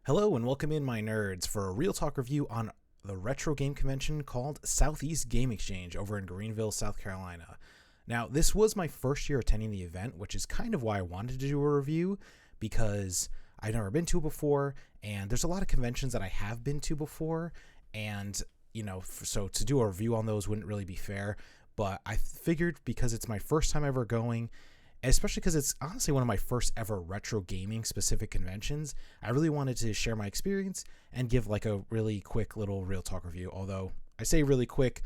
Hello and welcome in, my nerds, for a real talk review on the retro game convention called Southeast Game Exchange over in Greenville, South Carolina. Now, this was my first year attending the event, which is kind of why I wanted to do a review, because I've never been to it before, and there's a lot of conventions that I have been to before, and, so to do a review on those wouldn't really be fair, but I figured because it's my first time ever going, especially because it's honestly one of my first ever retro gaming specific conventions, I really wanted to share my experience and give like a really quick little real talk review. Although I say really quick,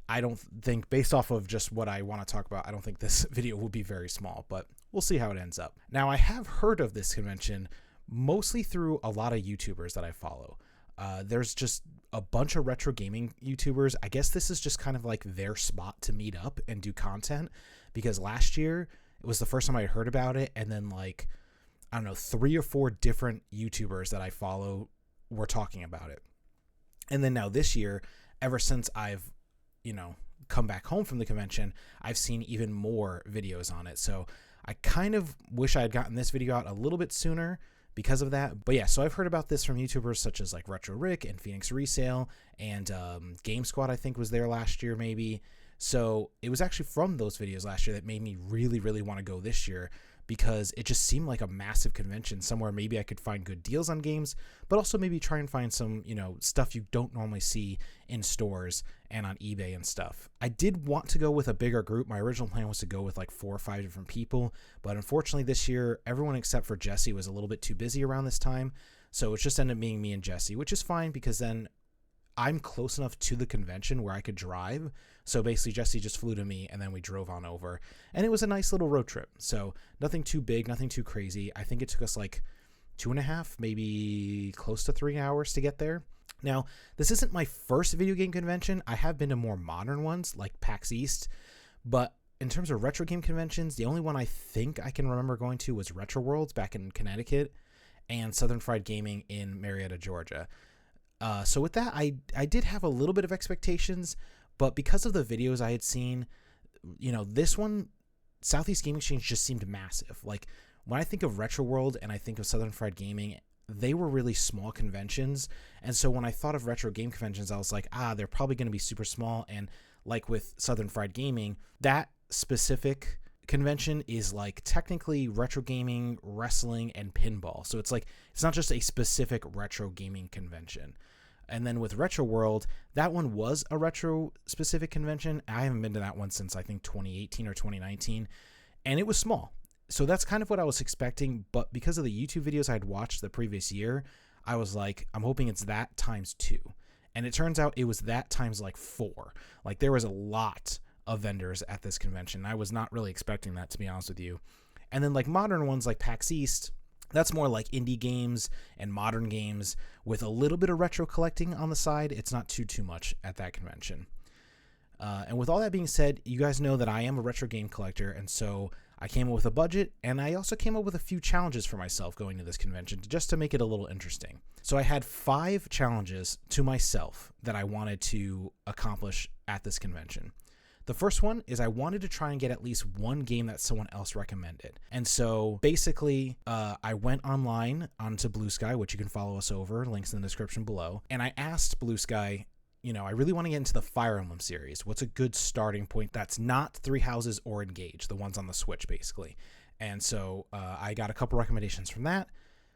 I don't think, based off of just what I want to talk about, I don't think this video will be very small, but we'll see how it ends up. Now, I have heard of this convention mostly through a lot of YouTubers that I follow. There's just a bunch of retro gaming YouTubers. I guess this is just kind of like their spot to meet up and do content, because last year it was the first time I heard about it, and then like, I don't know, 3 or 4 different YouTubers that I follow were talking about it. And then now this year, ever since I've, come back home from the convention, I've seen even more videos on it. So I kind of wish I had gotten this video out a little bit sooner because of that. But yeah, so I've heard about this from YouTubers such as like Retro Rick and Phoenix Resale, and Game Squad I think was there last year maybe. So it was actually from those videos last year that made me really, really want to go this year, because it just seemed like a massive convention somewhere maybe I could find good deals on games, but also maybe try and find some, stuff you don't normally see in stores and on eBay and stuff. I did want to go with a bigger group. My original plan was to go with like 4 or 5 different people, but unfortunately this year, everyone except for Jesse was a little bit too busy around this time. So it just ended up being me and Jesse, which is fine because then I'm close enough to the convention where I could drive. So basically Jesse just flew to me and then we drove on over, and it was a nice little road trip. So nothing too big, nothing too crazy. I think it took us like 2.5, maybe close to 3 hours to get there. Now, this isn't my first video game convention. I have been to more modern ones like PAX East, but in terms of retro game conventions, the only one I think I can remember going to was Retro Worlds back in Connecticut and Southern Fried Gaming in Marietta, Georgia. So with that, I did have a little bit of expectations, but because of the videos I had seen, this one, Southeast Game Exchange, just seemed massive. Like, when I think of Retro World and I think of Southern Fried Gaming, they were really small conventions. And so when I thought of retro game conventions, I was like, they're probably going to be super small. And like with Southern Fried Gaming, that specific convention is like technically retro gaming, wrestling, and pinball. So it's like, it's not just a specific retro gaming convention. And then with Retro World, that one was a retro specific convention. I haven't been to that one since I think 2018 or 2019, and it was small. So that's kind of what I was expecting, but because of the YouTube videos I had watched the previous year, I was like, I'm hoping it's that times 2. And it turns out it was that times like 4. Like, there was a lot of vendors at this convention. I was not really expecting that, to be honest with you. And then like modern ones like PAX East, that's more like indie games and modern games with a little bit of retro collecting on the side. It's not too much at that convention. And with all that being said, you guys know that I am a retro game collector, and so I came up with a budget, and I also came up with a few challenges for myself going to this convention just to make it a little interesting. So I had 5 challenges to myself that I wanted to accomplish at this convention. The first one is I wanted to try and get at least one game that someone else recommended. And so basically, I went online onto Bluesky, which you can follow us over, links in the description below. And I asked Bluesky, I really want to get into the Fire Emblem series. What's a good starting point that's not Three Houses or Engage, the ones on the Switch, basically. And so I got a couple recommendations from that.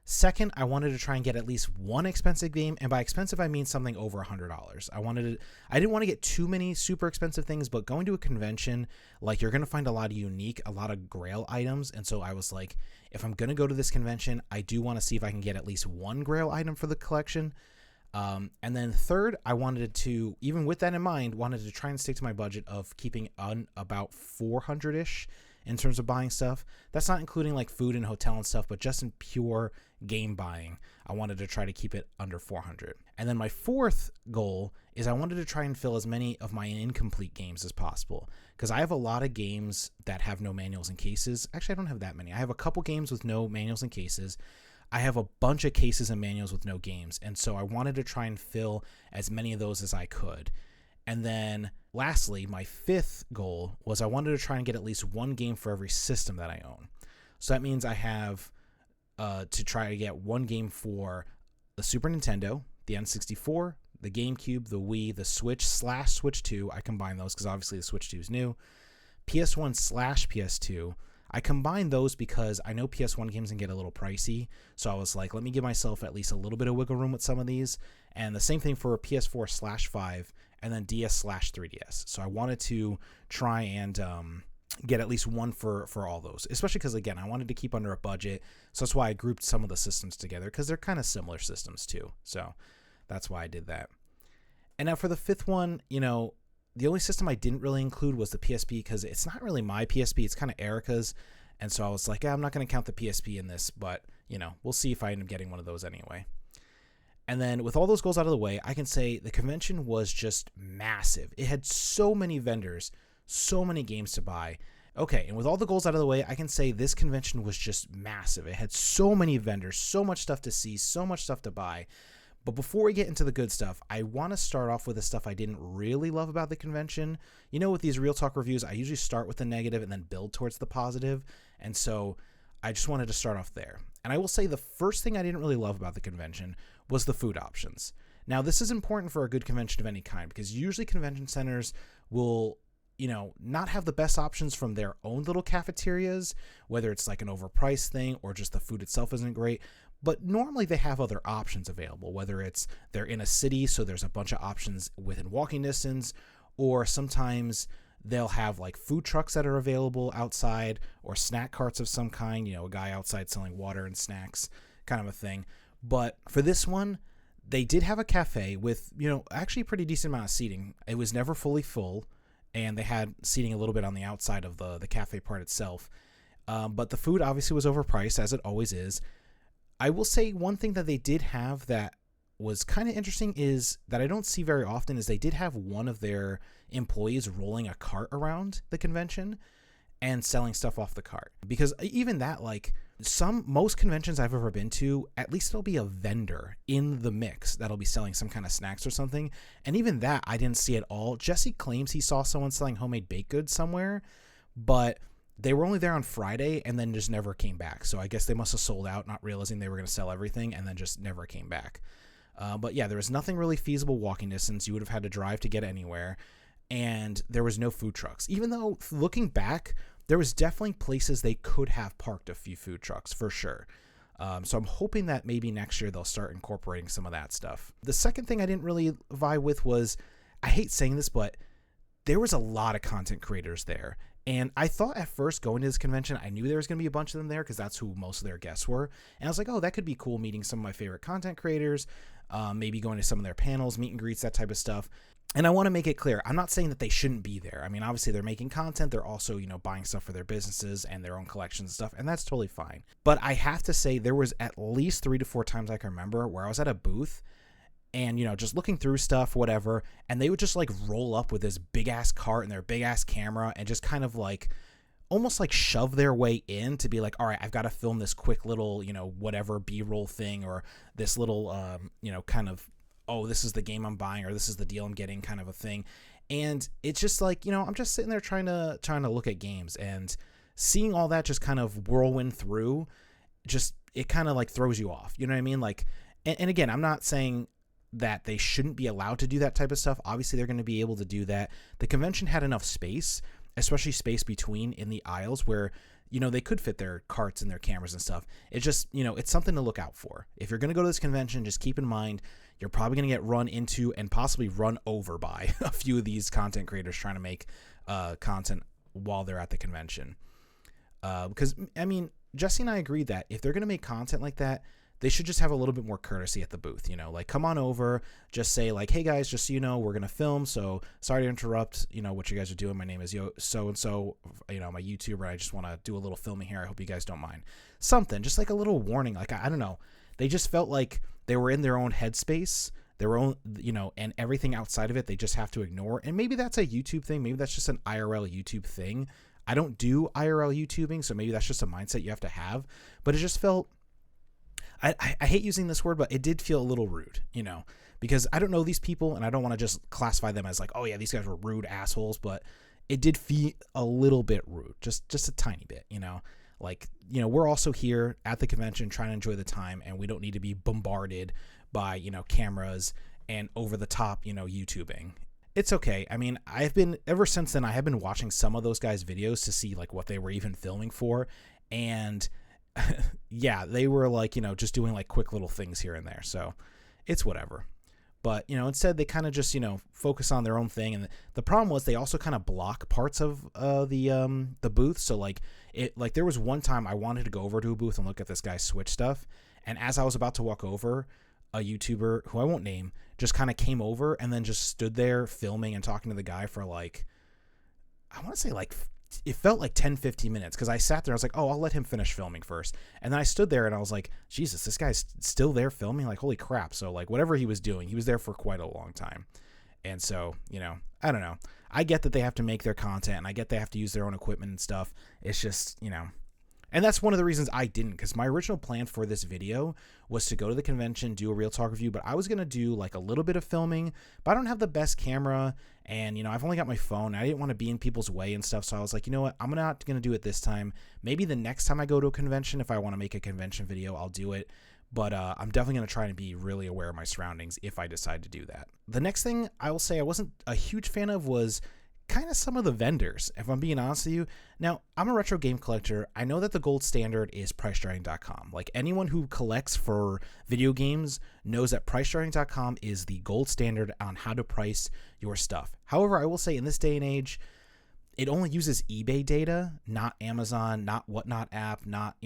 Second, I wanted to try and get at least one expensive game, and by expensive I mean something over $100. I didn't want to get too many super expensive things, but going to a convention, like, you're going to find a lot of grail items, and so I was like, if I'm going to go to this convention, I do want to see if I can get at least one grail item for the collection. And then third, I wanted to, even with that in mind, wanted to try and stick to my budget of keeping on about 400-ish in terms of buying stuff. That's not including like food and hotel and stuff, but just in pure game buying, I wanted to try to keep it under 400. And then my fourth goal is I wanted to try and fill as many of my incomplete games as possible, because I have a lot of games that have no manuals and cases. Actually, I don't have that many. I have a couple games with no manuals and cases. I have a bunch of cases and manuals with no games, and so I wanted to try and fill as many of those as I could. And then lastly, my 5th goal was I wanted to try and get at least one game for every system that I own. So that means I have to try to get one game for the Super Nintendo, the N64, the GameCube, the Wii, the Switch/Switch 2. I combine those because obviously the Switch 2 is new. PS1/PS2. I combine those because I know PS1 games can get a little pricey. So I was like, let me give myself at least a little bit of wiggle room with some of these. And the same thing for PS4/5 and then DS/3DS. So I wanted to try and get at least one for all those, especially because, again, I wanted to keep under a budget. So that's why I grouped some of the systems together because they're kind of similar systems too. So that's why I did that. And now for the fifth one, the only system I didn't really include was the PSP because it's not really my PSP. It's kind of Erica's. And so I was like, I'm not going to count the PSP in this, but, we'll see if I end up getting one of those anyway. And then with all those goals out of the way, I can say the convention was just massive. It had so many vendors, so many games to buy. Okay, and with all the goals out of the way, I can say this convention was just massive. It had so many vendors, so much stuff to see, so much stuff to buy. But before we get into the good stuff, I want to start off with the stuff I didn't really love about the convention. With these Real Talk reviews, I usually start with the negative and then build towards the positive. And so I just wanted to start off there. And I will say the first thing I didn't really love about the convention was the food options. Now, this is important for a good convention of any kind because usually convention centers will, not have the best options from their own little cafeterias, whether it's like an overpriced thing or just the food itself isn't great. But normally they have other options available, whether it's they're in a city, so there's a bunch of options within walking distance, or sometimes they'll have like food trucks that are available outside or snack carts of some kind, a guy outside selling water and snacks kind of a thing. But for this one, they did have a cafe with, actually a pretty decent amount of seating. It was never fully full, and they had seating a little bit on the outside of the cafe part itself. But the food obviously was overpriced, as it always is. I will say one thing that they did have that was kind of interesting is that I don't see very often is they did have one of their employees rolling a cart around the convention and selling stuff off the cart. Because even that, like most conventions I've ever been to, at least there'll be a vendor in the mix that'll be selling some kind of snacks or something. And even that I didn't see at all. Jesse claims he saw someone selling homemade baked goods somewhere, but they were only there on Friday and then just never came back. So I guess they must have sold out, not realizing they were going to sell everything, and then just never came back. But yeah, there was nothing really feasible walking distance. You would have had to drive to get anywhere. And there was no food trucks. Even though, looking back, there was definitely places they could have parked a few food trucks, for sure. So I'm hoping that maybe next year they'll start incorporating some of that stuff. The second thing I didn't really vibe with was, I hate saying this, but there was a lot of content creators there. And I thought at first going to this convention, I knew there was going to be a bunch of them there because that's who most of their guests were. And I was like, oh, that could be cool, meeting some of my favorite content creators, maybe going to some of their panels, meet and greets, that type of stuff. And I want to make it clear, I'm not saying that they shouldn't be there. I mean, obviously they're making content. They're also, buying stuff for their businesses and their own collections and stuff. And that's totally fine. But I have to say there was at least 3 to 4 times I can remember where I was at a booth and, just looking through stuff, whatever, and they would just like roll up with this big ass cart and their big ass camera and just kind of like almost like shove their way in to be like, all right, I've got to film this quick little, whatever B-roll thing or this little, kind of, oh, this is the game I'm buying or this is the deal I'm getting kind of a thing. And it's just like, I'm just sitting there trying to look at games and seeing all that just kind of whirlwind through, just, it kind of like throws you off. You know what I mean? Like, and again, I'm not saying that they shouldn't be allowed to do that type of stuff. Obviously, they're going to be able to do that. The convention had enough space, especially space between in the aisles where, they could fit their carts and their cameras and stuff. It's just, it's something to look out for. If you're going to go to this convention, just keep in mind, you're probably going to get run into and possibly run over by a few of these content creators trying to make content while they're at the convention. Because, I mean, Jesse and I agreed that if they're going to make content like that, they should just have a little bit more courtesy at the booth, like come on over, just say like, hey guys, just so you know, we're going to film. So sorry to interrupt, what you guys are doing. My name is so-and-so, I'm a YouTuber. I just want to do a little filming here. I hope you guys don't mind. Something, just like a little warning. Like, I don't know. They just felt like they were in their own headspace, their own, and everything outside of it, they just have to ignore. And maybe that's a YouTube thing. Maybe that's just an IRL YouTube thing. I don't do IRL YouTubing, so maybe that's just a mindset you have to have. But it just felt, I hate using this word, but it did feel a little rude, because I don't know these people and I don't want to just classify them as like, oh yeah, these guys were rude assholes, but it did feel a little bit rude, just a tiny bit, like, we're also here at the convention trying to enjoy the time and we don't need to be bombarded by, cameras and over the top, YouTubing. It's okay. I mean, ever since then, I have been watching some of those guys' videos to see like what they were even filming for. And yeah, they were like, just doing like quick little things here and there. So it's whatever. But, instead they kind of just, focus on their own thing. And the problem was they also kind of block parts of the booth. So like there was one time I wanted to go over to a booth and look at this guy's Switch stuff. And as I was about to walk over, a YouTuber who I won't name just kind of came over and then just stood there filming and talking to the guy for like, I want to say like, it felt like 10-15 minutes, because I sat there, I was like, oh, I'll let him finish filming first. And then I stood there and I was like, Jesus, this guy's still there filming? Like, holy crap. So like whatever he was doing, he was there for quite a long time. And so, I don't know. I get that they have to make their content, and I get they have to use their own equipment and stuff. It's just, and that's one of the reasons I didn't, because my original plan for this video was to go to the convention, do a real talk review, but I was going to do like a little bit of filming, but I don't have the best camera, and, I've only got my phone. I didn't want to be in people's way and stuff, so I was like, you know what, I'm not going to do it this time. Maybe the next time I go to a convention, if I want to make a convention video, I'll do it, but I'm definitely going to try to be really aware of my surroundings if I decide to do that. The next thing I will say I wasn't a huge fan of was kind of some of the vendors, if I'm being honest with you. Now, I'm a retro game collector. I know that the gold standard is PriceCharting.com. Like, anyone who collects for video games knows that PriceCharting.com is the gold standard on how to price your stuff. However, I will say in this day and age, it only uses eBay data, not Amazon, not Whatnot app, not,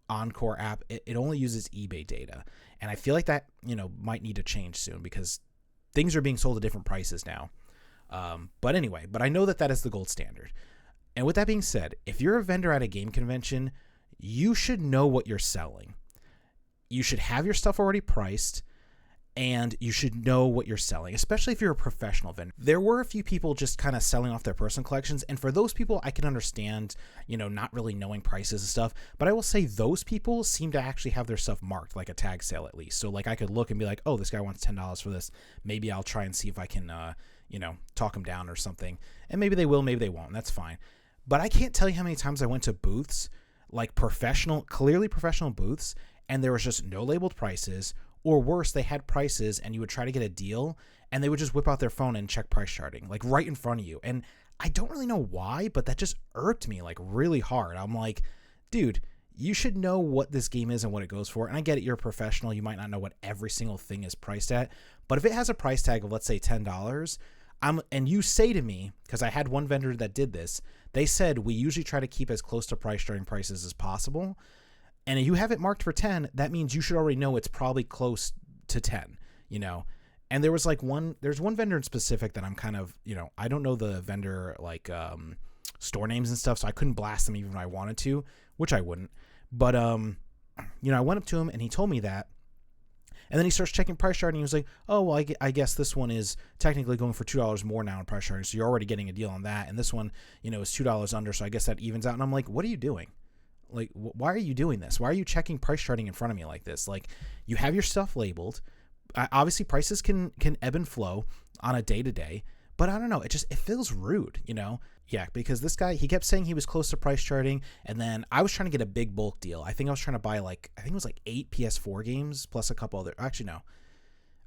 Encore app. It only uses eBay data. And I feel like that, might need to change soon, because things are being sold at different prices now. But anyway, I know that is the gold standard. And with that being said, if you're a vendor at a game convention, you should know what you're selling. You should have your stuff already priced, and you should know what you're selling, especially if you're a professional vendor. There were a few people just kind of selling off their personal collections, and for those people, I can understand, not really knowing prices and stuff, but I will say those people seem to actually have their stuff marked, like a tag sale at least. So like I could look and be like, oh, this guy wants $10 for this. Maybe I'll try and see if I can, talk them down or something. And maybe they will, maybe they won't. That's fine. But I can't tell you how many times I went to booths, like clearly professional booths, and there was just no labeled prices, or worse, they had prices and you would try to get a deal and they would just whip out their phone and check price charting, like right in front of you. And I don't really know why, but that just irked me like really hard. I'm like, dude, you should know what this game is and what it goes for. And I get it, you're a professional. You might not know what every single thing is priced at, but if it has a price tag of, let's say, $10, and you say to me, because I had one vendor that did this, they said, we usually try to keep as close to price charting prices as possible. And if you have it marked for 10, that means you should already know it's probably close to 10, And there's one vendor in specific that I'm kind of, I don't know the vendor, like, store names and stuff, so I couldn't blast them even if I wanted to, which I wouldn't. But, I went up to him and he told me that. And then he starts checking price chart and he was like, oh, well, I guess this one is technically going for $2 more now in price charting, so you're already getting a deal on that. And this one, is $2 under, so I guess that evens out. And I'm like, what are you doing? Like, why are you doing this? Why are you checking price charting in front of me like this? Like, you have your stuff labeled. Obviously, prices can ebb and flow on a day-to-day, but I don't know. It feels rude, Yeah, because this guy, he kept saying he was close to price charting, and then I was trying to get a big bulk deal. I think I was trying to buy, I think it was 8 PS4 games plus a couple other, actually, no.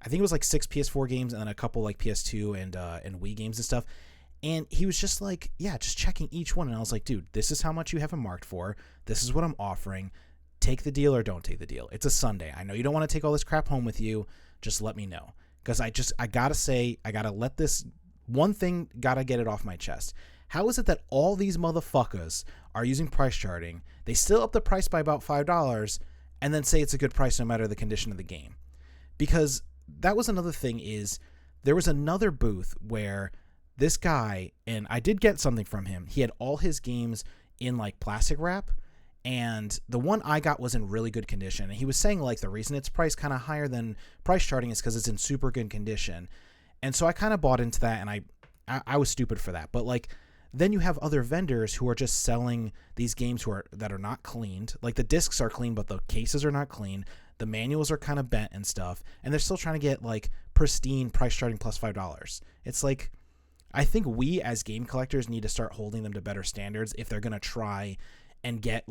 I think it was 6 PS4 games and then a couple PS2 and Wii games and stuff. And he was just like, yeah, just checking each one. And I was like, dude, this is how much you have it marked for. This is what I'm offering. Take the deal or don't take the deal. It's a Sunday. I know you don't want to take all this crap home with you. Just let me know. Because I got to say, I got to let this one thing, got to get it off my chest. How is it that all these motherfuckers are using price charting? They still up the price by about $5 and then say it's a good price no matter the condition of the game. Because that was another thing is there was another booth where this guy, and I did get something from him. He had all his games in plastic wrap, and the one I got was in really good condition. And he was saying the reason it's priced kind of higher than price charting is because it's in super good condition. And so I kind of bought into that, and I was stupid for that. But then you have other vendors who are just selling these games that are not cleaned. The discs are clean, but the cases are not clean. The manuals are kind of bent and stuff, and they're still trying to get pristine price charting plus $5. It's I think we as game collectors need to start holding them to better standards if they're going to try and get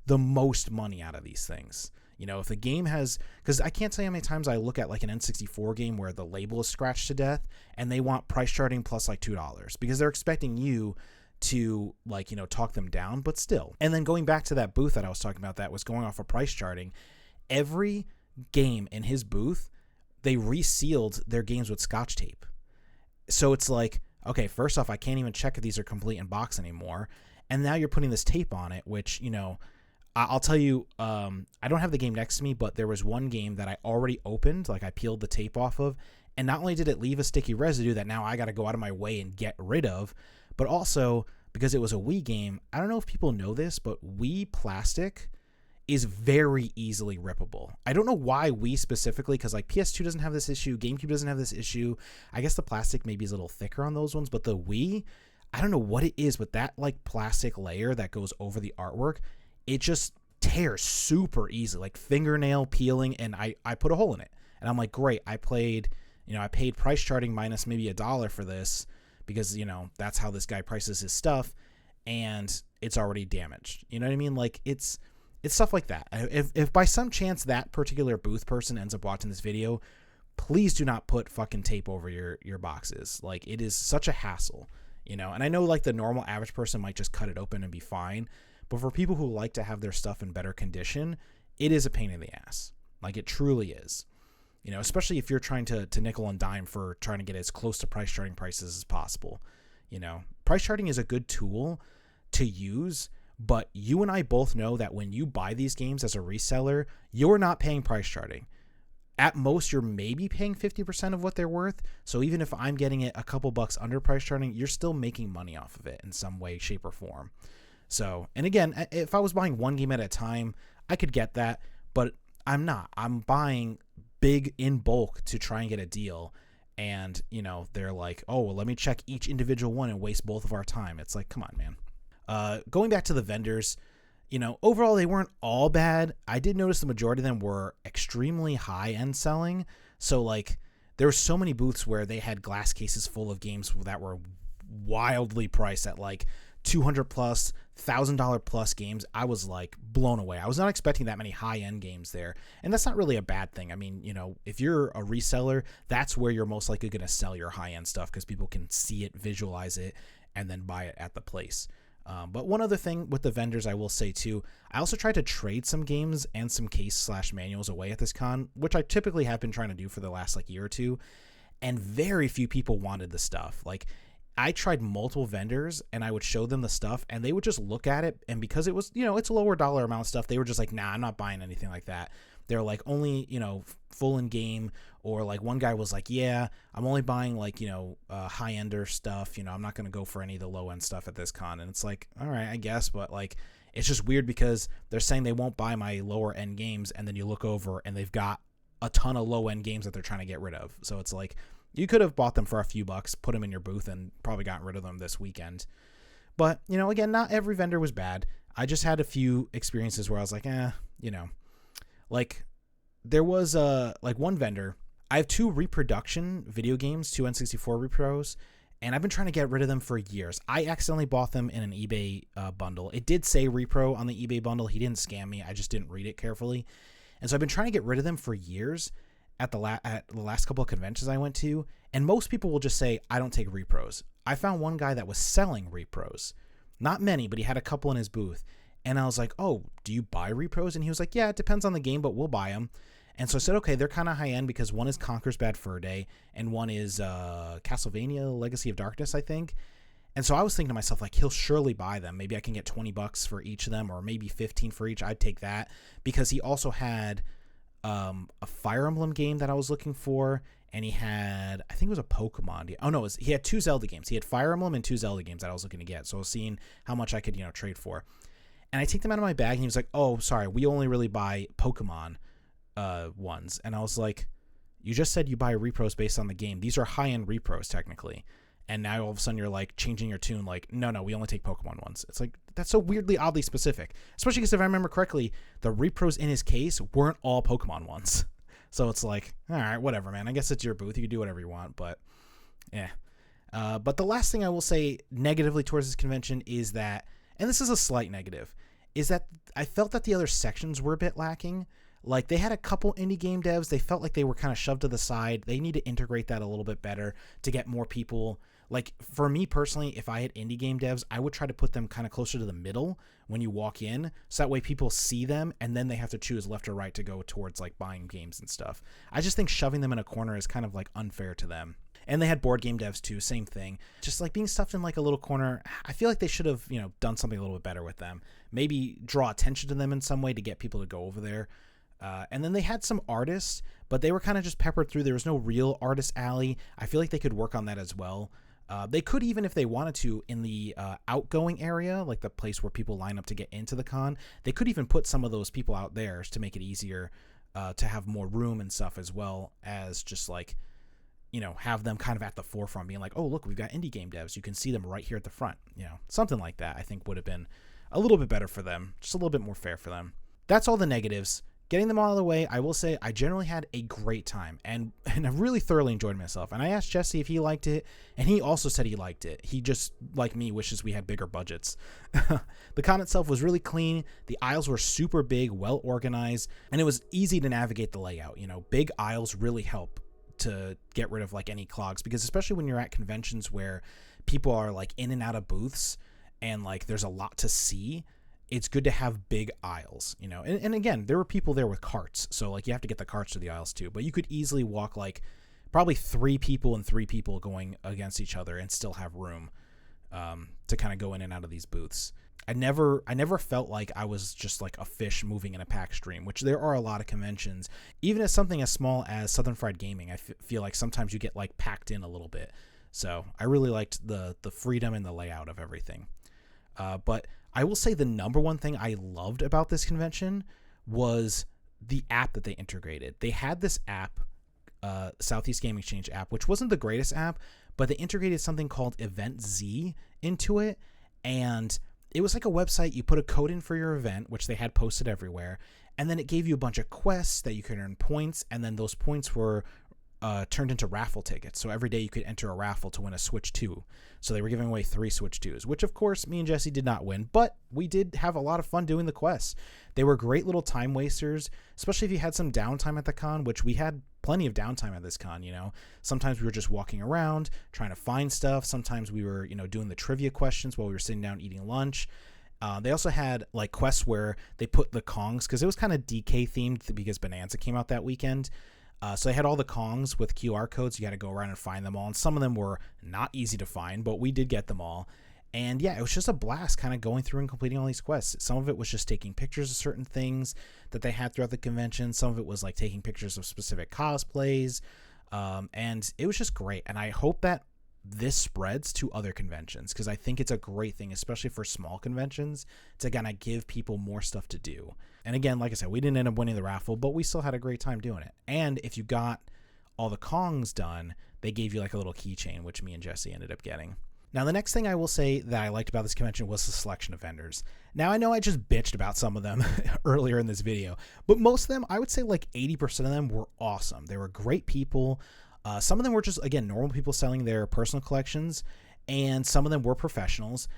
the most money out of these things. You know, if the game has, because I can't tell you how many times I look at like an N64 game where the label is scratched to death and they want price charting plus like $2 because they're expecting you to like, you know, talk them down, but still. And then going back to that booth that I was talking about that was going off of price charting, every game in his booth, they resealed their games with Scotch tape. So it's like, okay, first off, I can't even check if these are complete in box anymore. And now you're putting this tape on it, which, you know, I'll tell you, I don't have the game next to me, but there was one game that I already opened, like I peeled the tape off of, and not only did it leave a sticky residue that now I got to go out of my way and get rid of, but also because it was a Wii game, I don't know if people know this, but Wii plastic is very easily rippable. I don't know why Wii specifically, because like PS2 doesn't have this issue, GameCube doesn't have this issue. I guess the plastic maybe is a little thicker on those ones, but the Wii, I don't know what it is, but that like plastic layer that goes over the artwork, it just tears super easy, like fingernail peeling, and I put a hole in it. And I'm like, great, I paid price charting minus maybe $1 for this because, you know, that's how this guy prices his stuff, and it's already damaged. You know what I mean? Like it's stuff like that. If by some chance that particular booth person ends up watching this video, please do not put fucking tape over your boxes. Like, it is such a hassle, you know? And I know like the normal average person might just cut it open and be fine, but for people who like to have their stuff in better condition, it is a pain in the ass. Like, it truly is, you know, especially if you're trying to nickel and dime for trying to get as close to price charting prices as possible. You know, price charting is a good tool to use, but you and I both know that when you buy these games as a reseller, you're not paying price charting. At most, you're maybe paying 50% of what they're worth. So even if I'm getting it a couple bucks under price charting, you're still making money off of it in some way, shape, or form. So, and again, if I was buying one game at a time, I could get that, but I'm not. I'm buying big in bulk to try and get a deal. And, you know, they're like, oh, well, let me check each individual one and waste both of our time. It's like, come on, man. Going back to the vendors, you know, overall, they weren't all bad. I did notice the majority of them were extremely high-end selling. So, like, there were so many booths where they had glass cases full of games that were wildly priced at, like, $200 plus, $1,000 plus games. I was, like, blown away. I was not expecting that many high-end games there. And that's not really a bad thing. I mean, you know, if you're a reseller, that's where you're most likely going to sell your high-end stuff because people can see it, visualize it, and then buy it at the place. But one other thing with the vendors I will say too, I also tried to trade some games and some case/manuals away at this con, which I typically have been trying to do for the last like year or two, and very few people wanted the stuff. Like, I tried multiple vendors and I would show them the stuff and they would just look at it, and because it was, you know, it's a lower dollar amount stuff, they were just like, nah, I'm not buying anything like that. They're like, only, you know, full in game, or like one guy was like, yeah, I'm only buying like, you know, high-ender stuff, you know, I'm not going to go for any of the low-end stuff at this con. And it's like, all right, I guess, but like, it's just weird because they're saying they won't buy my lower-end games, and then you look over and they've got a ton of low-end games that they're trying to get rid of. So it's like, you could have bought them for a few bucks, put them in your booth, and probably gotten rid of them this weekend. But, you know, again, not every vendor was bad. I just had a few experiences where I was like, you know, like there was like one vendor. I have 2 reproduction video games, 2 N64 repros, and I've been trying to get rid of them for years. I accidentally bought them in an eBay bundle. It did say repro on the eBay bundle. He didn't scam me. I just didn't read it carefully. And so I've been trying to get rid of them for years at the last couple of conventions I went to, and most people will just say, I don't take repros. I found one guy that was selling repros. Not many, but he had a couple in his booth. And I was like, oh, do you buy repros? And he was like, yeah, it depends on the game, but we'll buy them. And so I said, okay, they're kind of high-end because one is Conker's Bad Fur Day and one is Castlevania Legacy of Darkness, I think. And so I was thinking to myself, like, he'll surely buy them. Maybe I can get $20 for each of them, or maybe 15 for each. I'd take that, because he also had a Fire Emblem game that I was looking for, and he had, I think it was a Pokemon. Oh, no, he had 2 Zelda games. He had Fire Emblem and 2 Zelda games that I was looking to get. So I was seeing how much I could, you know, trade for. And I take them out of my bag, and he was like, oh, sorry, we only really buy Pokemon ones. And I was like, you just said you buy repros based on the game. These are high-end repros, technically. And now all of a sudden you're like changing your tune, like, no, we only take Pokemon ones. It's like, that's so weirdly, oddly specific. Especially because if I remember correctly, the repros in his case weren't all Pokemon ones. So it's like, all right, whatever, man. I guess it's your booth. You can do whatever you want, but yeah. But the last thing I will say negatively towards this convention is that, and this is a slight negative, is that I felt that the other sections were a bit lacking. Like, they had a couple indie game devs. They felt like they were kind of shoved to the side. They need to integrate that a little bit better to get more people. Like, for me personally, if I had indie game devs, I would try to put them kind of closer to the middle when you walk in, so that way people see them and then they have to choose left or right to go towards like buying games and stuff. I just think shoving them in a corner is kind of like unfair to them. And they had board game devs too, same thing. Just like being stuffed in like a little corner, I feel like they should have, done something a little bit better with them. Maybe draw attention to them in some way to get people to go over there. And then they had some artists, but they were kind of just peppered through. There was no real artist alley. I feel like they could work on that as well. They could, even if they wanted to, in the outgoing area, like the place where people line up to get into the con, they could even put some of those people out there to make it easier to have more room and stuff, as well as just like, have them kind of at the forefront being like, oh, look, we've got indie game devs. You can see them right here at the front. Something like that I think would have been a little bit better for them, just a little bit more fair for them. That's all the negatives. Getting them all out of the way, I will say I generally had a great time, and I really thoroughly enjoyed myself. And I asked Jesse if he liked it, and he also said he liked it. He just, like me, wishes we had bigger budgets. The con itself was really clean. The aisles were super big, well organized, and it was easy to navigate the layout. Big aisles really help to get rid of like any clogs, because especially when you're at conventions where people are like in and out of booths and like there's a lot to see, it's good to have big aisles, and again, there were people there with carts, so like you have to get the carts to the aisles too, but you could easily walk like probably 3 people and 3 people going against each other and still have room to kind of go in and out of these booths. I never felt like I was just like a fish moving in a pack stream, which there are a lot of conventions. Even as something as small as Southern Fried Gaming, I feel like sometimes you get like packed in a little bit. So I really liked the freedom and the layout of everything. But I will say the number one thing I loved about this convention was the app that they integrated. They had this app, Southeast Game Exchange app, which wasn't the greatest app, but they integrated something called Event Z into it, and it was like a website. You put a code in for your event, which they had posted everywhere, and then it gave you a bunch of quests that you could earn points, and then those points were turned into raffle tickets. So every day you could enter a raffle to win a Switch 2. So they were giving away 3 Switch 2s, which of course me and Jesse did not win, but we did have a lot of fun doing the quests. They were great little time wasters, especially if you had some downtime at the con, which we had plenty of downtime at this con. Sometimes we were just walking around trying to find stuff. Sometimes we were, doing the trivia questions while we were sitting down eating lunch. They also had like quests where they put the Kongs, because it was kind of DK themed because Bonanza came out that weekend. So they had all the Kongs with QR codes. You got to go around and find them all. And some of them were not easy to find, but we did get them all. And yeah, it was just a blast kind of going through and completing all these quests. Some of it was just taking pictures of certain things that they had throughout the convention. Some of it was like taking pictures of specific cosplays. And it was just great. And I hope that this spreads to other conventions, because I think it's a great thing, especially for small conventions, to kind of give people more stuff to do. And again, like I said, we didn't end up winning the raffle, but we still had a great time doing it. And if you got all the Kongs done, they gave you like a little keychain, which me and Jesse ended up getting. Now, the next thing I will say that I liked about this convention was the selection of vendors. Now, I know I just bitched about some of them earlier in this video, but most of them, I would say like 80% of them were awesome. They were great people. Some of them were just, again, normal people selling their personal collections, and some of them were professionals,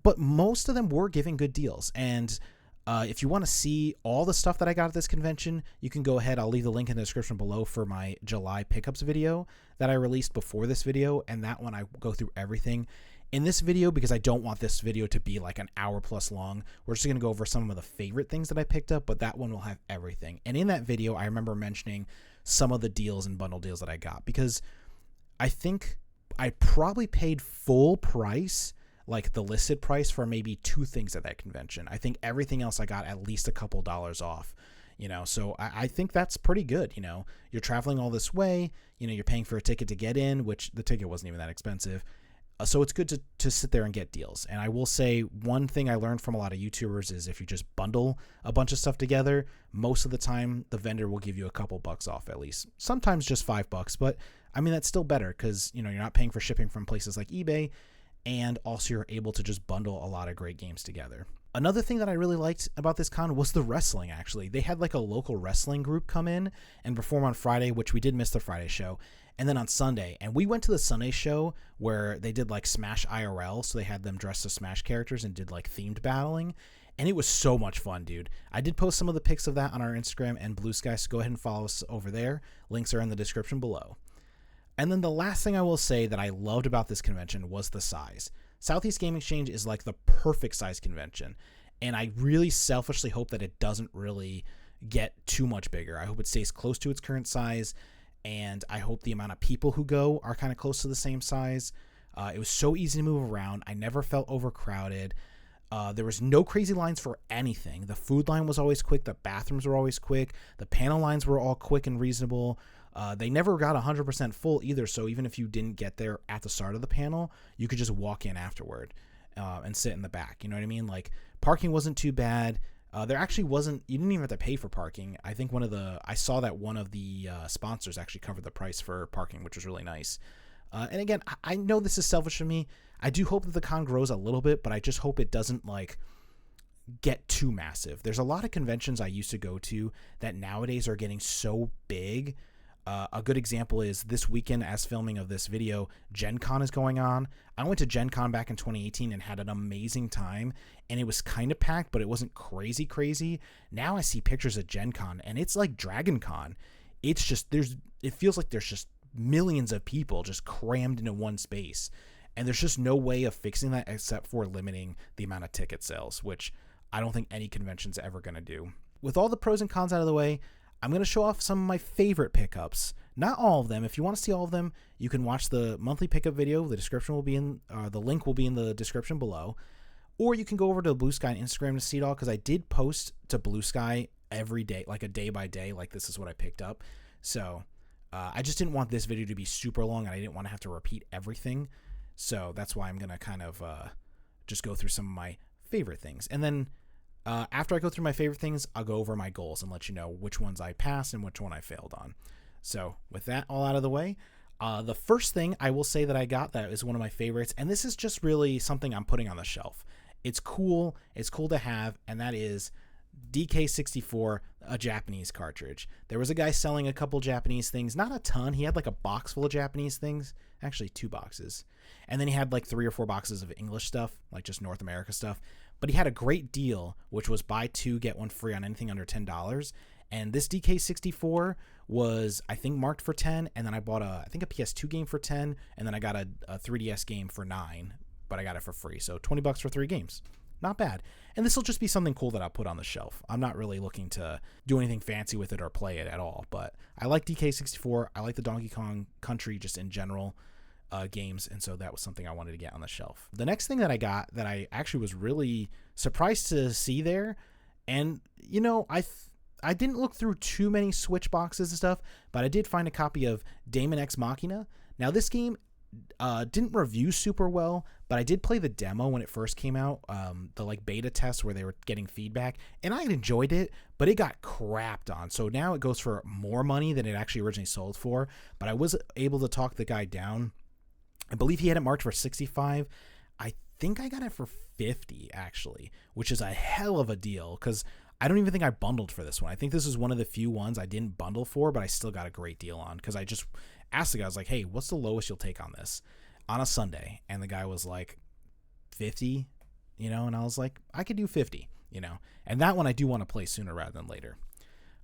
but most of them were giving good deals. And if you want to see all the stuff that I got at this convention, you can go ahead. I'll leave the link in the description below for my July pickups video that I released before this video, and that one I go through everything. In this video, because I don't want this video to be like an hour plus long, we're just going to go over some of the favorite things that I picked up, but that one will have everything. And in that video, I remember mentioning some of the deals and bundle deals that I got, because I think I probably paid full price, like the listed price, for maybe 2 things at that convention. I think everything else I got at least a couple dollars off, so I think that's pretty good. You're traveling all this way, you're paying for a ticket to get in, which the ticket wasn't even that expensive. So it's good to sit there and get deals. And I will say one thing I learned from a lot of YouTubers is if you just bundle a bunch of stuff together, most of the time the vendor will give you a couple bucks off at least. Sometimes just $5, but I mean, that's still better because, you're not paying for shipping from places like eBay, and also you're able to just bundle a lot of great games together. Another thing that I really liked about this con was the wrestling, actually. They had like a local wrestling group come in and perform on Friday, which we did miss the Friday show, and then on Sunday. And we went to the Sunday show where they did like Smash IRL, so they had them dressed as Smash characters and did like themed battling. and it was so much fun, dude. I did post some of the pics of that on our Instagram and Bluesky, so go ahead and follow us over there. Links are in the description below. And then the last thing I will say that I loved about this convention was the size. Southeast Game Exchange is like the perfect size convention, and I really selfishly hope that it doesn't really get too much bigger. I hope it stays close to its current size, and I hope the amount of people who go are kind of close to the same size. It was so easy to move around. I never felt overcrowded. There was no crazy lines for anything. The food line was always quick. The bathrooms were always quick. The panel lines were all quick and reasonable. They never got 100% full either, so even if you didn't get there at the start of the panel, you could just walk in afterward and sit in the back. You know what I mean? Like, parking wasn't too bad. There actually wasn't, you didn't even have to pay for parking. I think I saw that one of the sponsors actually covered the price for parking, which was really nice. And again, I know this is selfish of me. I do hope that the con grows a little bit, but I just hope it doesn't like get too massive. There's a lot of conventions I used to go to that nowadays are getting so big. A good example is this weekend, as filming of this video, Gen Con is going on. I went to Gen Con back in 2018 and had an amazing time, and it was kind of packed, but it wasn't crazy. Now I see pictures of Gen Con, and it's like Dragon Con. It's just, it feels like there's just millions of people just crammed into one space, and there's just no way of fixing that except for limiting the amount of ticket sales, which I don't think any convention's ever going to do. With all the pros and cons out of the way, I'm going to show off some of my favorite pickups. Not all of them. If you want to see all of them, you can watch the monthly pickup video. The description will be the link will be in the description below. Or you can go over to Bluesky on Instagram to see it all, because I did post to Bluesky every day, like a day by day, like this is what I picked up. So I just didn't want this video to be super long, and I didn't want to have to repeat everything. So that's why I'm going to kind of just go through some of my favorite things. And then after I go through my favorite things, I'll go over my goals and let you know which ones I passed and which one I failed on. So with that all out of the way, the first thing I will say that I got that is one of my favorites, and this is just really something I'm putting on the shelf. It's cool to have, and that is DK64, a Japanese cartridge. There was a guy selling a couple Japanese things, not a ton. He had like a box full of Japanese things, actually 2 boxes. And then he had like 3 or 4 boxes of English stuff, like just North America stuff. But he had a great deal, which was buy 2, get 1 free on anything under $10. And this DK64 was, I think, marked for 10. And then I bought a PS2 game for 10. And then I got a 3DS game for 9, but I got it for free. So $20 for 3 games. Not bad. And this will just be something cool that I'll put on the shelf. I'm not really looking to do anything fancy with it or play it at all. But I like DK64. I like the Donkey Kong Country just in general. Games, and so that was something I wanted to get on the shelf. The next thing that I got that I actually was really surprised to see there, and you know, I didn't look through too many Switch boxes and stuff, but I did find a copy of Daemon X Machina. Now this game didn't review super well, but I did play the demo when it first came out, the like beta test where they were getting feedback, and I enjoyed it, but it got crapped on. So now it goes for more money than it actually originally sold for, but I was able to talk the guy down. I believe he had it marked for 65. I think I got it for 50 actually, which is a hell of a deal, because I don't even think I bundled for this one. I think this is one of the few ones I didn't bundle for, but I still got a great deal on, because I just asked the guy, I was like, hey, what's the lowest you'll take on this on a Sunday? And the guy was like 50, you know, and I was like, I could do 50, you know, and that one I do want to play sooner rather than later.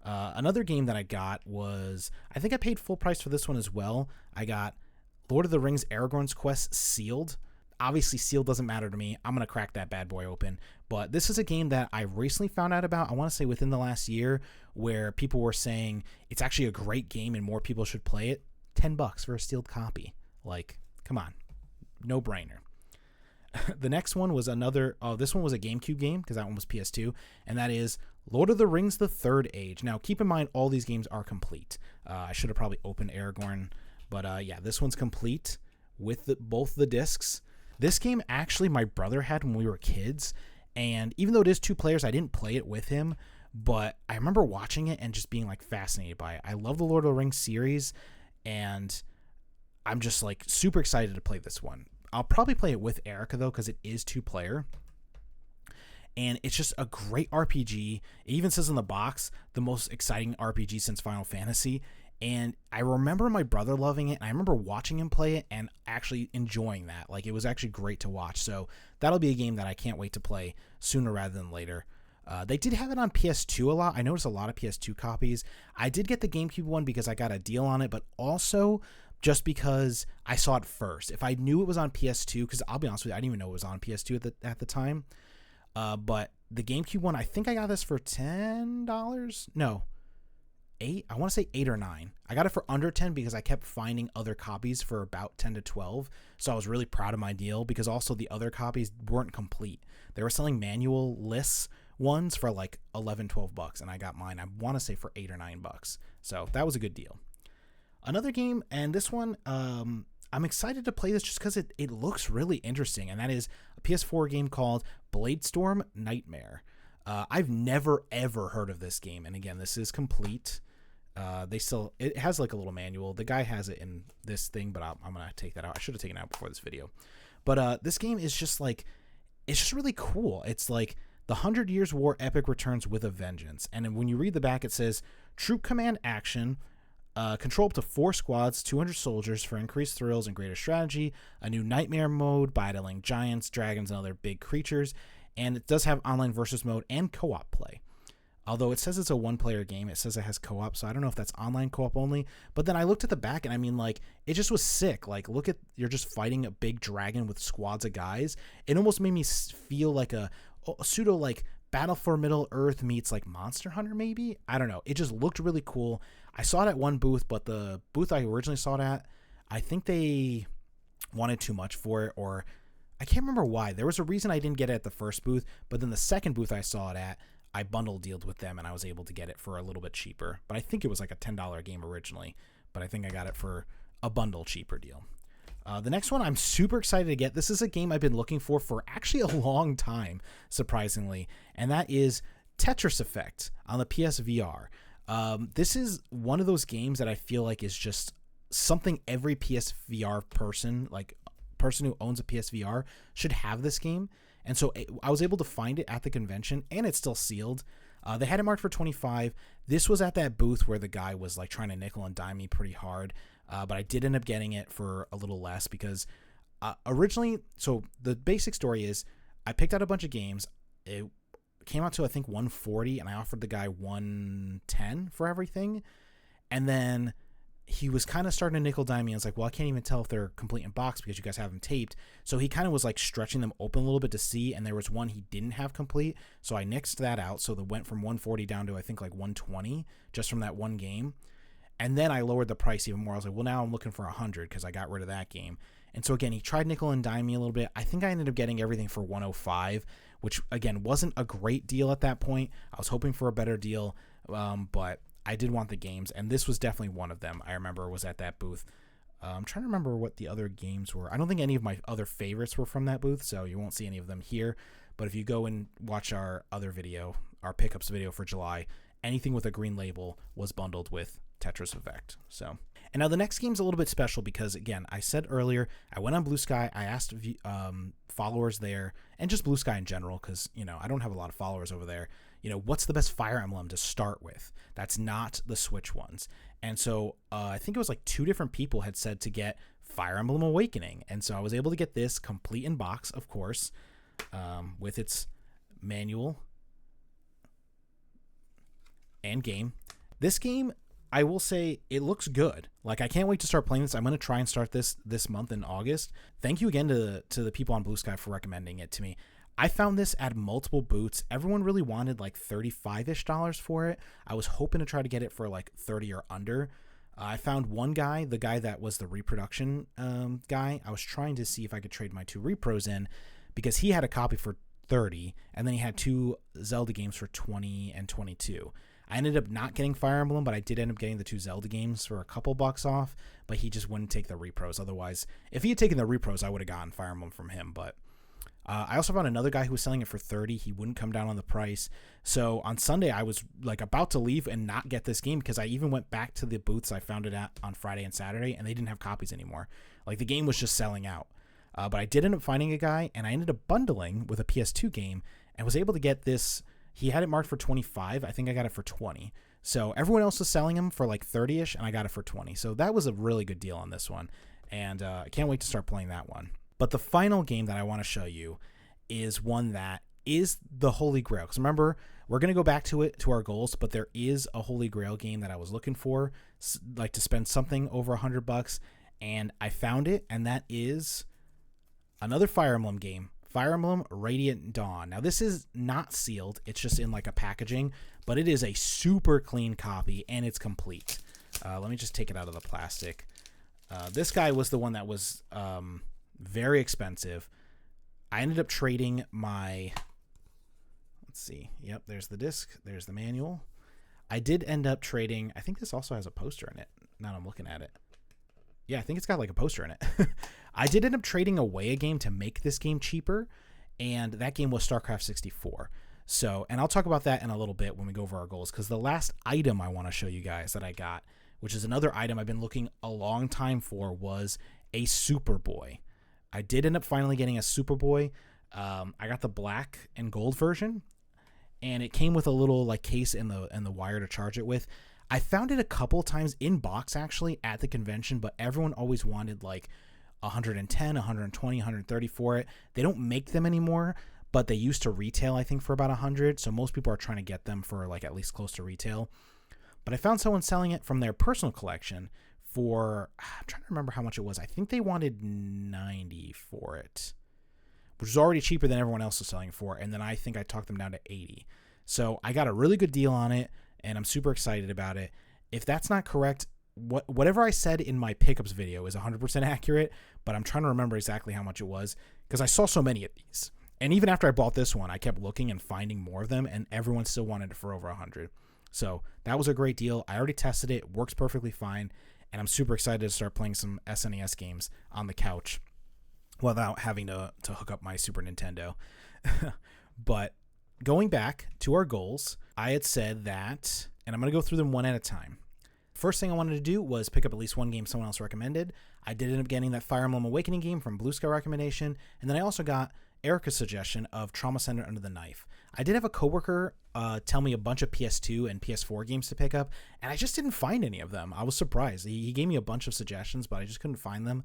Another game that I got was, I think I paid full price for this one as well. I got Lord of the Rings Aragorn's Quest sealed. Obviously, sealed doesn't matter to me. I'm going to crack that bad boy open. But this is a game that I recently found out about, I want to say within the last year, where people were saying it's actually a great game and more people should play it. $10 for a sealed copy. Like, come on. No brainer. The next one was this one was a GameCube game, because that one was PS2, and that is Lord of the Rings The Third Age. Now, keep in mind, all these games are complete. I should have probably opened Aragorn. But yeah, this one's complete with both the discs. This game actually my brother had when we were kids, and even though it is 2 players, I didn't play it with him, but I remember watching it and just being like fascinated by it. I love the Lord of the Rings series, and I'm just like super excited to play this one. I'll probably play it with Erica though, because it is 2-player. And it's just a great RPG. It even says in the box, the most exciting RPG since Final Fantasy. And I remember my brother loving it, and I remember watching him play it and actually enjoying that. Like, it was actually great to watch. So that'll be a game that I can't wait to play sooner rather than later. They did have it on PS2 a lot. I noticed a lot of PS2 copies. I did get the GameCube one because I got a deal on it, but also just because I saw it first. If I knew it was on PS2, because I'll be honest with you, I didn't even know it was on PS2 at the time. But the GameCube one, I think I got this for $10. No, 8. I want to say 8 or 9. I got it for under 10 because I kept finding other copies for about 10 to 12. So I was really proud of my deal, because also the other copies weren't complete. They were selling manual lists ones for like $11-12, and I got mine, I want to say, for $8 or $9. So that was a good deal. Another game, and this one, I'm excited to play this just because it looks really interesting, and that is a PS4 game called Bladestorm Nightmare. I've never ever heard of this game, and again, this is complete. It has like a little manual. The guy has it in this thing, but I'm gonna take that out. I should have taken it out before this video. But this game is just like, it's just really cool. It's like the 100 Years War epic returns with a vengeance. And when you read the back, it says troop command action, control up to 4 squads, 200 soldiers for increased thrills and greater strategy, a new nightmare mode, battling giants, dragons, and other big creatures. And it does have online versus mode and co-op play. Although it says it's a one-player game, it says it has co-op, so I don't know if that's online co-op only. But then I looked at the back, and I mean, like, it just was sick. Like, look at, you're just fighting a big dragon with squads of guys. It almost made me feel like a pseudo, like, Battle for Middle-earth meets, like, Monster Hunter, maybe? I don't know. It just looked really cool. I saw it at one booth, but the booth I originally saw it at, I think they wanted too much for it, or I can't remember why. There was a reason I didn't get it at the first booth, but then the second booth I saw it at, I bundle dealed with them, and I was able to get it for a little bit cheaper. But I think it was like a $10 game originally, but I think I got it for a bundle cheaper deal. The next one I'm super excited to get. This is a game I've been looking for actually a long time, surprisingly, and that is Tetris Effect on the PSVR. This is one of those games that I feel like is just something every PSVR person, like person who owns a PSVR, should have this game. And so I was able to find it at the convention, and it's still sealed. They had it marked for $25. This was at that booth where the guy was like trying to nickel and dime me pretty hard. But I did end up getting it for a little less because originally, so the basic story is I picked out a bunch of games. It came out to, I think, $140, and I offered the guy $110 for everything. And then he was kind of starting to nickel dime me. I was like, well, I can't even tell if they're complete in box because you guys have them taped. So he kind of was like stretching them open a little bit to see, and there was one he didn't have complete. So I nixed that out. So it went from $140 down to, I think, like $120 just from that one game. And then I lowered the price even more. I was like, well, now I'm looking for $100 because I got rid of that game. And so again, he tried nickel and dime me a little bit. I think I ended up getting everything for $105, which again wasn't a great deal at that point. I was hoping for a better deal, but I did want the games, and this was definitely one of them. I remember was at that booth. I'm trying to remember what the other games were. I don't think any of my other favorites were from that booth, so you won't see any of them here. But if you go and watch our other video, our pickups video for July, anything with a green label was bundled with Tetris Effect. So, and now the next game's a little bit special because, again, I said earlier, I went on Bluesky. I asked followers there, and just Bluesky in general, because, you know, I don't have a lot of followers over there. You know, what's the best Fire Emblem to start with? That's not the Switch ones. And so I think it was like 2 different people had said to get Fire Emblem Awakening. And so I was able to get this complete in box, of course, with its manual and game. This game, I will say, it looks good. Like, I can't wait to start playing this. I'm going to try and start this month in August. Thank you again to the people on Bluesky for recommending it to me. I found this at multiple booths. Everyone really wanted like $35-ish for it. I was hoping to try to get it for like 30 or under. I found one guy, the guy that was the reproduction guy. I was trying to see if I could trade my 2 repros in because he had a copy for 30, and then he had 2 Zelda games for 20 and 22. I ended up not getting Fire Emblem, but I did end up getting the 2 Zelda games for a couple bucks off, but he just wouldn't take the repros. Otherwise, if he had taken the repros, I would have gotten Fire Emblem from him, but I also found another guy who was selling it for 30. He wouldn't come down on the price. So on Sunday, I was like about to leave and not get this game because I even went back to the booths I found it at on Friday and Saturday, and they didn't have copies anymore. Like, the game was just selling out. But I did end up finding a guy, and I ended up bundling with a PS2 game and was able to get this. He had it marked for $25. I think I got it for $20. So everyone else was selling them for like 30-ish, and I got it for 20. So that was a really good deal on this one, and I can't wait to start playing that one. But the final game that I want to show you is one that is the Holy Grail. Because remember, we're going to go back to it, to our goals, but there is a Holy Grail game that I was looking for, like to spend something over $100, and I found it, and that is another Fire Emblem game, Fire Emblem Radiant Dawn. Now, this is not sealed. It's just in like a packaging, but it is a super clean copy, and it's complete. Let me just take it out of the plastic. This guy was the one that was very expensive. I ended up trading my... Let's see. Yep, there's the disc. There's the manual. I did end up trading... I think this also has a poster in it. Now I'm looking at it. Yeah, I think it's got like a poster in it. I did end up trading away a game to make this game cheaper, and that game was StarCraft 64. So, and I'll talk about that in a little bit when we go over our goals, because the last item I want to show you guys that I got, which is another item I've been looking a long time for, was a Superboy. I did end up finally getting a Superboy. I got the black and gold version, and it came with a little like case and the wire to charge it with. I found it a couple times in box actually at the convention, but everyone always wanted like 110, 120, 130 for it. They don't make them anymore, but they used to retail, I think, for about 100. So most people are trying to get them for like at least close to retail. But I found someone selling it from their personal collection for, I'm trying to remember how much it was. I think they wanted 90 for it, which was already cheaper than everyone else was selling it for. And then I think I talked them down to 80. So I got a really good deal on it, and I'm super excited about it. If that's not correct, whatever I said in my pickups video is 100% accurate, but I'm trying to remember exactly how much it was because I saw so many of these. And even after I bought this one, I kept looking and finding more of them, and everyone still wanted it for over 100. So that was a great deal. I already tested it. Works perfectly fine. And I'm super excited to start playing some SNES games on the couch without having to hook up my Super Nintendo. But going back to our goals, I had said that, and I'm going to go through them one at a time. First thing I wanted to do was pick up at least one game someone else recommended. I did end up getting that Fire Emblem Awakening game from Bluesky recommendation, and then I also got Erica's suggestion of Trauma Center Under the Knife. I did have a coworker tell me a bunch of PS2 and PS4 games to pick up, and I just didn't find any of them. I was surprised. He gave me a bunch of suggestions, but I just couldn't find them,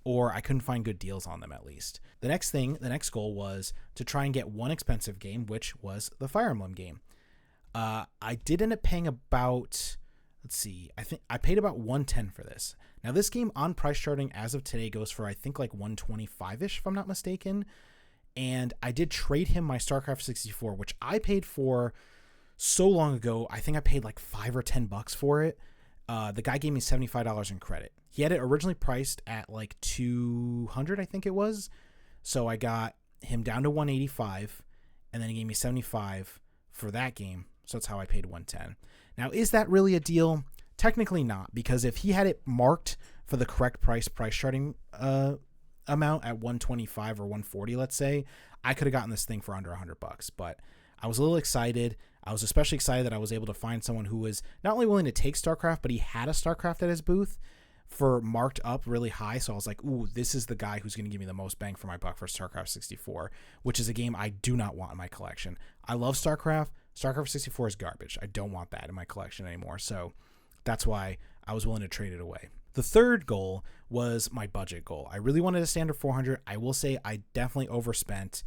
or I couldn't find good deals on them at least. The next goal was to try and get one expensive game, which was the Fire Emblem game. I did end up paying about, let's see, I think I paid about $110 for this. Now this game on price charting as of today goes for I think like $125-ish if I'm not mistaken. And I did trade him my StarCraft 64, which I paid for so long ago. I think I paid like $5 or $10 for it. The guy gave me $75 in credit. He had it originally priced at like $200, I think it was. So I got him down to $185, and then he gave me $75 for that game. So that's how I paid $110. Now, is that really a deal? Technically not, because if he had it marked for the correct price charting amount at $125 or $140, let's say, I could have gotten this thing for under $100. But I was a little excited. I was especially excited that I was able to find someone who was not only willing to take StarCraft, but he had a StarCraft at his booth for marked up really high. So I was like, ooh, this is the guy who's going to give me the most bang for my buck for StarCraft 64, which is a game I do not want in my collection. I love StarCraft. StarCraft 64 is garbage. I don't want that in my collection anymore. So that's why I was willing to trade it away. The third goal was my budget goal. I really wanted to stay under 400. I will say I definitely overspent.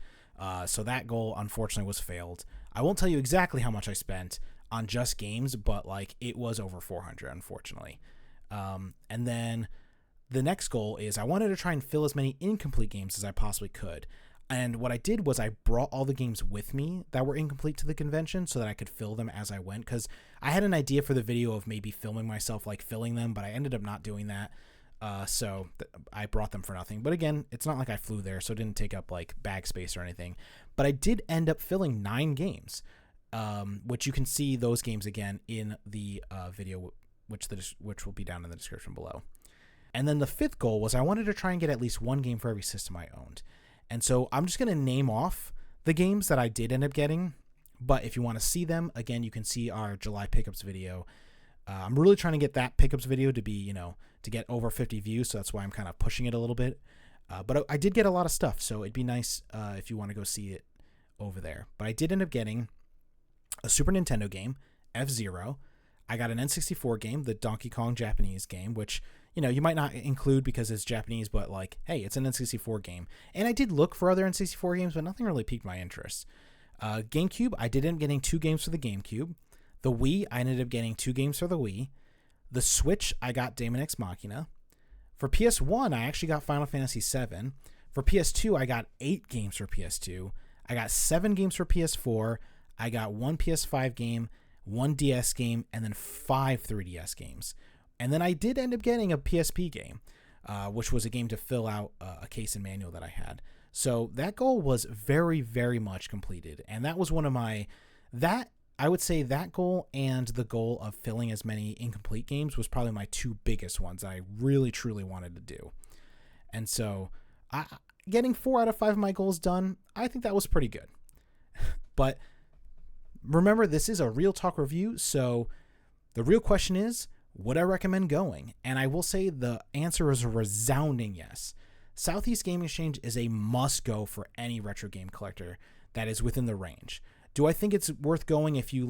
So that goal, unfortunately, was failed. I won't tell you exactly how much I spent on just games, but like it was over 400, unfortunately. And then the next goal is I wanted to try and fill as many incomplete games as I possibly could. And what I did was I brought all the games with me that were incomplete to the convention so that I could fill them as I went, because I had an idea for the video of maybe filming myself like filling them, but I ended up not doing that. So I brought them for nothing. But again, it's not like I flew there, so it didn't take up like bag space or anything. But I did end up filling 9 games, which you can see those games again in the video, which will be down in the description below. And then the fifth goal was I wanted to try and get at least one game for every system I owned. And so I'm just going to name off the games that I did end up getting. But if you want to see them, again, you can see our July pickups video. I'm really trying to get that pickups video to be, to get over 50 views. So that's why I'm kind of pushing it a little bit. But I did get a lot of stuff. So it'd be nice if you want to go see it over there. But I did end up getting a Super Nintendo game, F-Zero. I got an N64 game, the Donkey Kong Japanese game, which, you might not include because it's Japanese, but like, hey, it's an N64 game. And I did look for other N64 games, but nothing really piqued my interest. GameCube, I did end up getting 2 games for the GameCube. The Wii, I ended up getting 2 games for the Wii. The Switch, I got Daemon X Machina. For PS1, I actually got Final Fantasy VII. For PS2, I got 8 games for PS2. I got 7 games for PS4. I got 1 PS5 game, 1 DS game, and then 5 3DS games. And then I did end up getting a PSP game, which was a game to fill out a case and manual that I had. So that goal was very, very much completed. And that was one of I would say that goal and the goal of filling as many incomplete games was probably my 2 biggest ones that I really, truly wanted to do. And so getting 4 out of 5 of my goals done, I think that was pretty good. But remember, this is a Real Talk review, so the real question is, would I recommend going? And I will say the answer is a resounding yes. Southeast Game Exchange is a must-go for any retro game collector that is within the range. Do I think it's worth going if you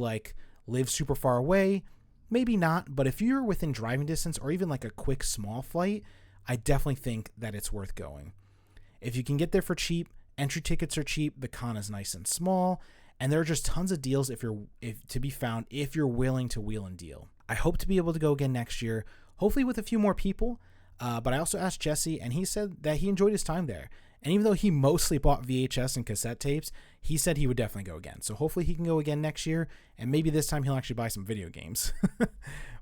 live super far away? Maybe not, but if you're within driving distance or even like a quick small flight, I definitely think that it's worth going. If you can get there for cheap, entry tickets are cheap, the con is nice and small, and there are just tons of deals to be found if you're willing to wheel and deal. I hope to be able to go again next year, hopefully with a few more people, but I also asked Jesse, and he said that he enjoyed his time there. And even though he mostly bought VHS and cassette tapes, he said he would definitely go again. So hopefully he can go again next year, and maybe this time he'll actually buy some video games.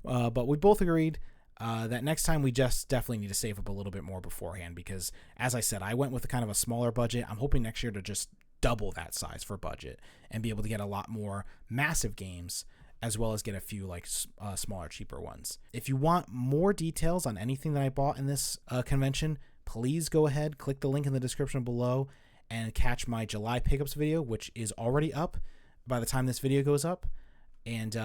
But we both agreed that next time we just definitely need to save up a little bit more beforehand because, as I said, I went with a kind of a smaller budget. I'm hoping next year to just double that size for budget and be able to get a lot more massive games as well as get a few smaller, cheaper ones. If you want more details on anything that I bought in this convention, please go ahead, click the link in the description below, and catch my July pickups video, which is already up by the time this video goes up. And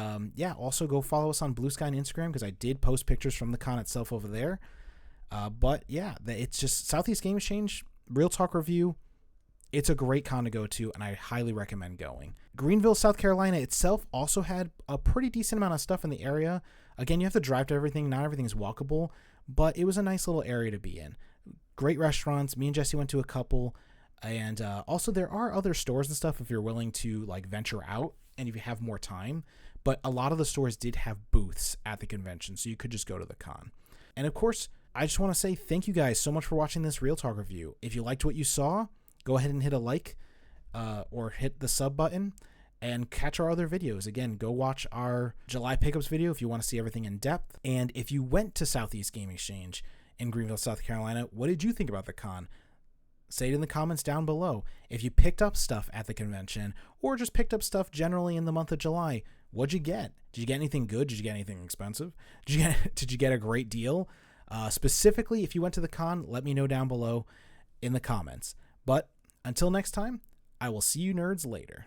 also go follow us on Bluesky and Instagram because I did post pictures from the con itself over there. It's just Southeast Game Exchange, Real Talk review. It's a great con to go to, and I highly recommend going. Greenville, South Carolina itself also had a pretty decent amount of stuff in the area. Again, you have to drive to everything. Not everything is walkable, but it was a nice little area to be in. Great restaurants. Me and Jesse went to a couple. And also there are other stores and stuff if you're willing to venture out and if you have more time. But a lot of the stores did have booths at the convention, so you could just go to the con. And of course, I just want to say thank you guys so much for watching this Real Talk review. If you liked what you saw, go ahead and hit a like or hit the sub button and catch our other videos. Again, go watch our July pickups video if you want to see everything in depth. And if you went to Southeast Game Exchange in Greenville, South Carolina, what did you think about the con? Say it in the comments down below. If you picked up stuff at the convention or just picked up stuff generally in the month of July, what'd you get? Did you get anything good? Did you get anything expensive? Did you get a great deal? Specifically, if you went to the con, let me know down below in the comments. But until next time, I will see you nerds later.